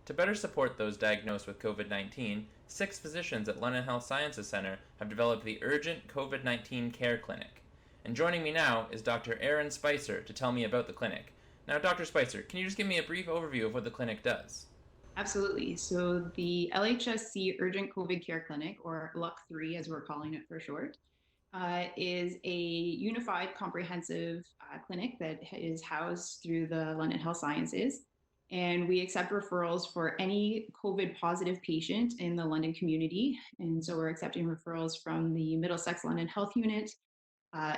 To better support those diagnosed with COVID-19, 6 physicians at London Health Sciences Centre have developed the Urgent COVID-19 Care Clinic. And joining me now is Dr. Erin Spicer to tell me about the clinic. Now, Dr. Spicer, can you just give me a brief overview of what the clinic does? Absolutely. So the LHSC Urgent COVID Care Clinic, or LUC3 as we're calling it for short, is a unified comprehensive clinic that is housed through the London Health Sciences. And we accept referrals for any COVID positive patient in the London community. And so we're accepting referrals from the Middlesex London Health Unit,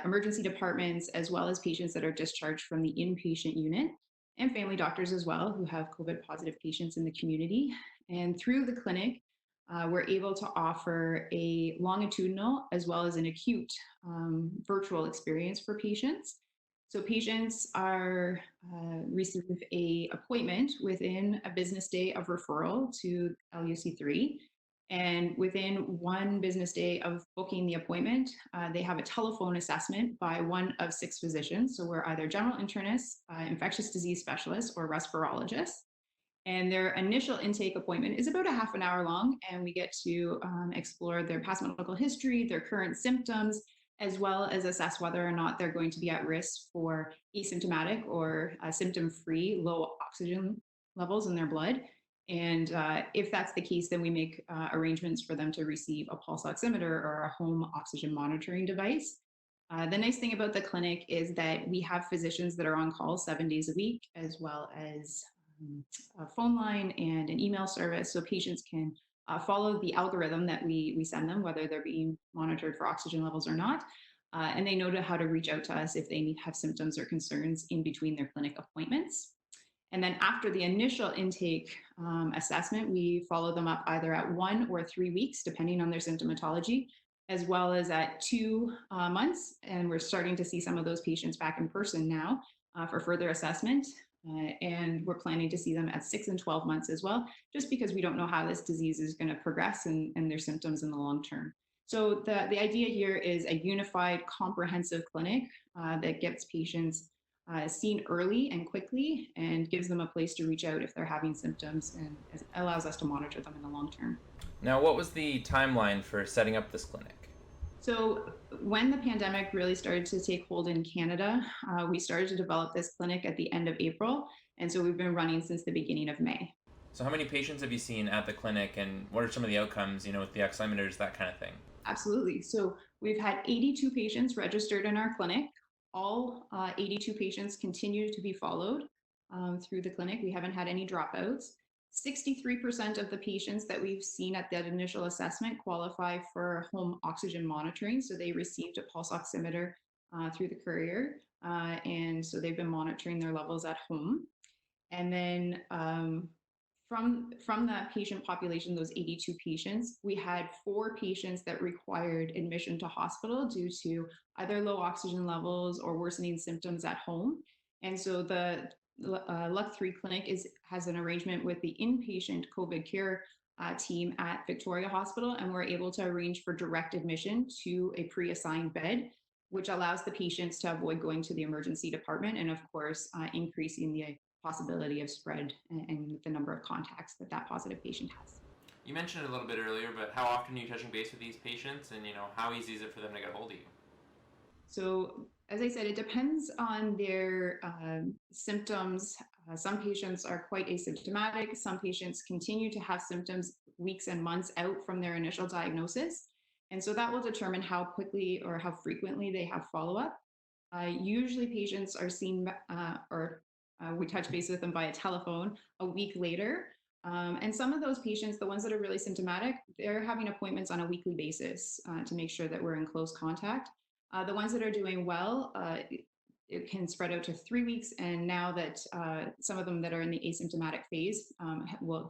emergency departments, as well as patients that are discharged from the inpatient unit, and family doctors as well who have COVID positive patients in the community. And through the clinic, we're able to offer a longitudinal as well as an acute virtual experience for patients. So patients are receive a appointment within a business day of referral to LUC3, and within one business day of booking the appointment, they have a telephone assessment by one of 6 physicians. So we're either general internists, infectious disease specialists, or respirologists. And their initial intake appointment is about a half an hour long, and we get to explore their past medical history, their current symptoms, as well as assess whether or not they're going to be at risk for asymptomatic or symptom-free low oxygen levels in their blood. And if that's the case, then we make arrangements for them to receive a pulse oximeter or a home oxygen monitoring device. The nice thing about the clinic is that we have physicians that are on call 7 days a week, as well as a phone line and an email service, so patients can follow the algorithm that we send them, whether they're being monitored for oxygen levels or not. And they know how to reach out to us if they have symptoms or concerns in between their clinic appointments. And then after the initial intake assessment, we follow them up either at 1 or 3 weeks, depending on their symptomatology, as well as at 2 months. And we're starting to see some of those patients back in person now for further assessment. And we're planning to see them at 6 and 12 months as well, just because we don't know how this disease is going to progress and their symptoms in the long term. So the idea here is a unified, comprehensive clinic that gets patients seen early and quickly and gives them a place to reach out if they're having symptoms, and allows us to monitor them in the long term. Now, what was the timeline for setting up this clinic? So when the pandemic really started to take hold in Canada, we started to develop this clinic at the end of April. And so we've been running since the beginning of May. So how many patients have you seen at the clinic, and what are some of the outcomes, with the oximeters, that kind of thing? Absolutely. So we've had 82 patients registered in our clinic. All 82 patients continue to be followed through the clinic. We haven't had any dropouts. 63% of the patients that we've seen at that initial assessment qualify for home oxygen monitoring. So they received a pulse oximeter through the courier. And so they've been monitoring their levels at home. And then from that patient population, those 82 patients, we had 4 patients that required admission to hospital due to either low oxygen levels or worsening symptoms at home. And so the LUC3 clinic has an arrangement with the inpatient COVID care team at Victoria Hospital, and we're able to arrange for direct admission to a pre-assigned bed, which allows the patients to avoid going to the emergency department, and of course, increasing the possibility of spread and the number of contacts that that positive patient has. You mentioned it a little bit earlier, but how often are you touching base with these patients, and how easy is it for them to get a hold of you? So, as I said, it depends on their symptoms. Some patients are quite asymptomatic. Some patients continue to have symptoms weeks and months out from their initial diagnosis. And so that will determine how quickly or how frequently they have follow up. Usually, patients are seen or we touch base with them via telephone a week later. And some of those patients, the ones that are really symptomatic, they're having appointments on a weekly basis to make sure that we're in close contact. The ones that are doing well, it can spread out to 3 weeks. And now that some of them that are in the asymptomatic phase,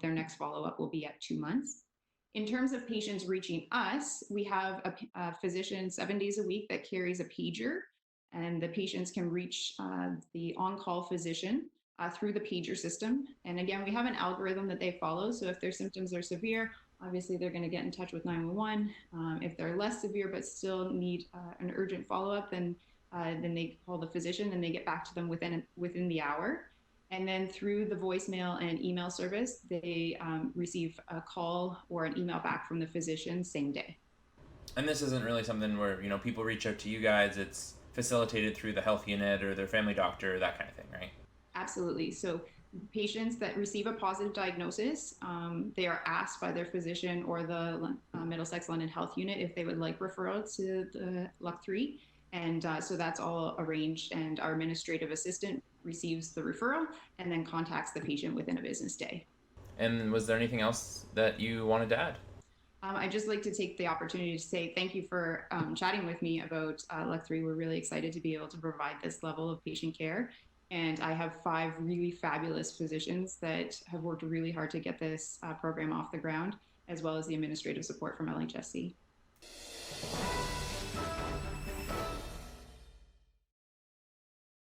their next follow-up will be at 2 months. In terms of patients reaching us, we have a physician 7 days a week that carries a pager, and the patients can reach the on-call physician through the pager system. And again, we have an algorithm that they follow. So if their symptoms are severe, obviously they're going to get in touch with 911. If they're less severe but still need an urgent follow-up, then they call the physician and they get back to them within the hour. And then through the voicemail and email service, they receive a call or an email back from the physician same day. And this isn't really something where, people reach out to you guys. It's facilitated through the health unit or their family doctor, that kind of thing, right? Absolutely. So patients that receive a positive diagnosis, they are asked by their physician or the Middlesex London Health Unit if they would like referral to the LUC3. And so that's all arranged, and our administrative assistant receives the referral and then contacts the patient within a business day. And was there anything else that you wanted to add? I'd just like to take the opportunity to say thank you for chatting with me about LUC3. We're really excited to be able to provide this level of patient care. And I have 5 really fabulous physicians that have worked really hard to get this program off the ground, as well as the administrative support from LHSC.